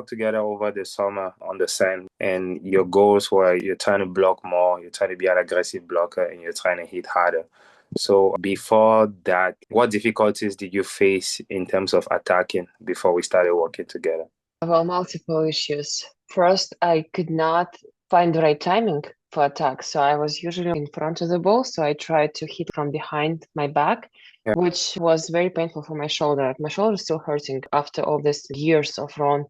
together over the summer on the sand, and your goals were you're trying to block more, you're trying to be an aggressive blocker, and you're trying to hit harder. So before that, what difficulties did you face in terms of attacking before we started working together? Well, multiple issues. First, I could not find the right timing for attack. So I was usually in front of the ball. So I tried to hit from behind my back, Yeah. which was very painful for my shoulder. My shoulder is still hurting after all these years of wrong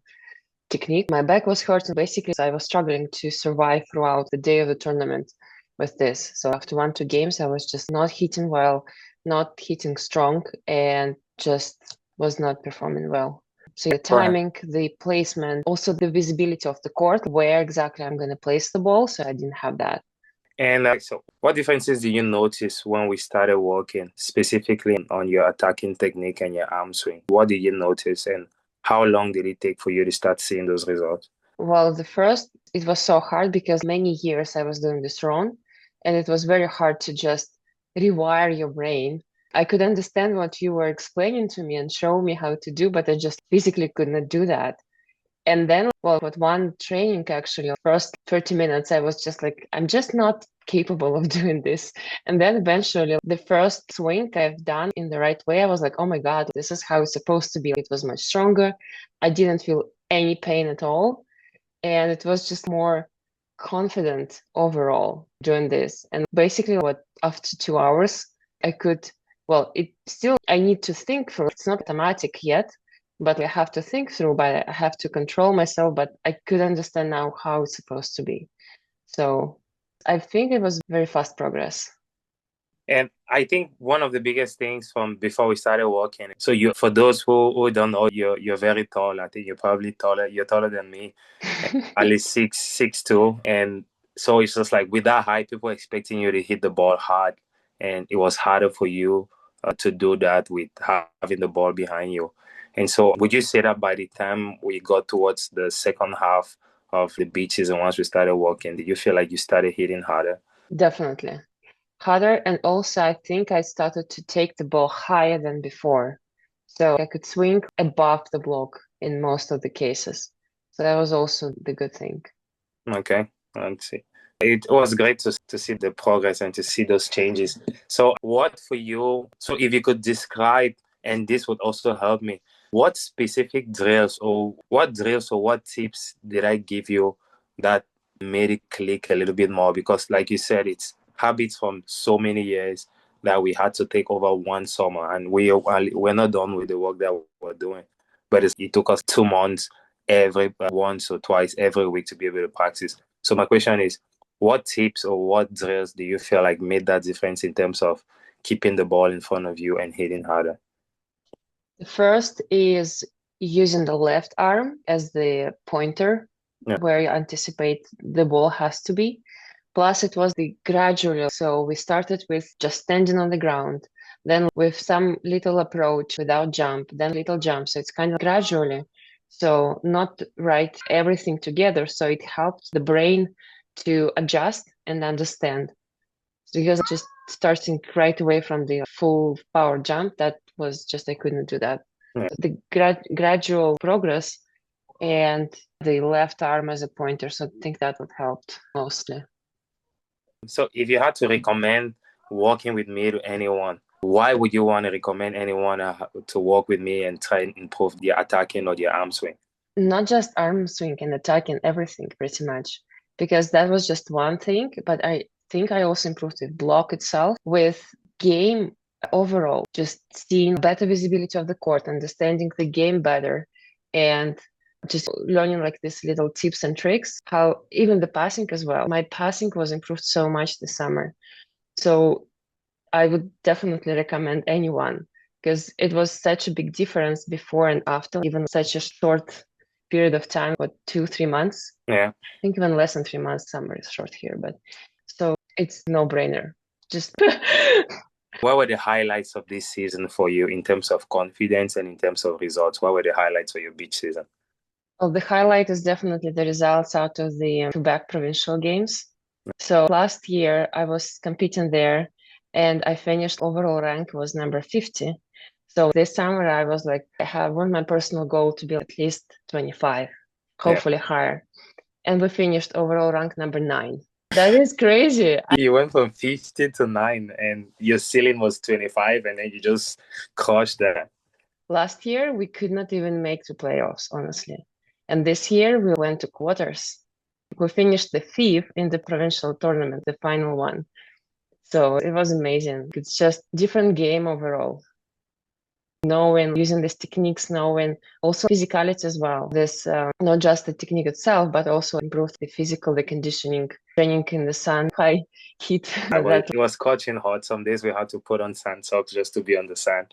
technique. My back was hurting. Basically, I was struggling to survive throughout the day of the tournament with this. So after 1, 2 games, I was just not hitting well, not hitting strong, and just was not performing well. So the Right. timing, the placement, also the visibility of the court, where exactly I'm going to place the ball. So I didn't have that. And so what differences did you notice when we started working specifically on your attacking technique and your arm swing? What did you notice, and how long did it take for you to start seeing those results? Well, the first, it was so hard because many years I was doing this wrong, and it was very hard to just rewire your brain. I could understand what you were explaining to me and show me how to do, but I just physically could not do that. And then, well, with one training, actually, first 30 minutes, I was just like, I'm just not capable of doing this. And then eventually, the first swing I've done in the right way, I was like, oh my God, this is how it's supposed to be. It was much stronger. I didn't feel any pain at all. And it was just more confident overall doing this. And basically, what after 2 hours, I could, well, it still, I need to think through. It's not automatic yet, but I have to think through, but I have to control myself. But I could understand now how it's supposed to be. So I think it was very fast progress. And I think one of the biggest things from before we started working, so you, for those who don't know, you're very tall. I think you're probably taller. You're taller than me, at least 6'2". And so it's just like with that height, people expecting you to hit the ball hard, and it was harder for you to do that with having the ball behind you. And so, would you say that by the time we got towards the second half of the beach season, once we started working, did you feel like you started hitting harder? Definitely. Harder. And also, I think I started to take the ball higher than before. So I could swing above the block in most of the cases. So that was also the good thing. Okay, let's see. It was great to see the progress and to see those changes. So, what for you? So, if you could describe, and this would also help me, what specific drills or what tips did I give you that made it click a little bit more? Because, like you said, it's habits from so many years that we had to take over one summer, and we're not done with the work that we're doing. But it took us 2 months every once or twice every week to be able to practice. So my question is, what tips or what drills do you feel like made that difference in terms of keeping the ball in front of you and hitting harder? The first is using the left arm as the pointer, Yeah. where you anticipate the ball has to be. Plus, it was the gradual. So we started with just standing on the ground, then with some little approach without jump, then little jump. So it's kind of gradually. So not right everything together. So it helped the brain to adjust and understand. Because just starting right away from the full power jump, that was just, I couldn't do that. Yeah. The gradual progress and the left arm as a pointer. So I think that would help mostly. So if you had to recommend working with me to anyone, why would you want to recommend anyone to work with me and try and improve their attacking or their arm swing? Not just arm swing and attack and everything, pretty much, because that was just one thing. But I think I also improved the block itself with game overall, just seeing better visibility of the court, understanding the game better, and just learning like these little tips and tricks. How even the passing as well. My passing was improved so much this summer. So I would definitely recommend anyone because it was such a big difference before and after, even such a short period of time, what, 2, 3 months? Yeah. I think even less than 3 months. Summer is short here, but so it's no brainer. Just What were the highlights of this season for you in terms of confidence and in terms of results? What were the highlights for your beach season? well, the highlight is definitely the results out of the Quebec provincial games. So last year I was competing there and I finished overall rank was number 50. So this summer I was like, I have one my personal goal to be at least 25. Yeah. hopefully higher. And we finished overall rank number 9. That is crazy. You went from 50 to 9 and your ceiling was 25 and then you just crushed that. Last year, we could not even make the playoffs, honestly. And this year, we went to quarters. We finished the 5th in the provincial tournament, the final one. So it was amazing. It's just different game overall. Knowing, using these techniques, knowing also physicality as well. This not just the technique itself, but also improve the physical, the conditioning, training in the sun, high heat. It was scorching hot. Some days we had to put on sand socks just to be on the sand.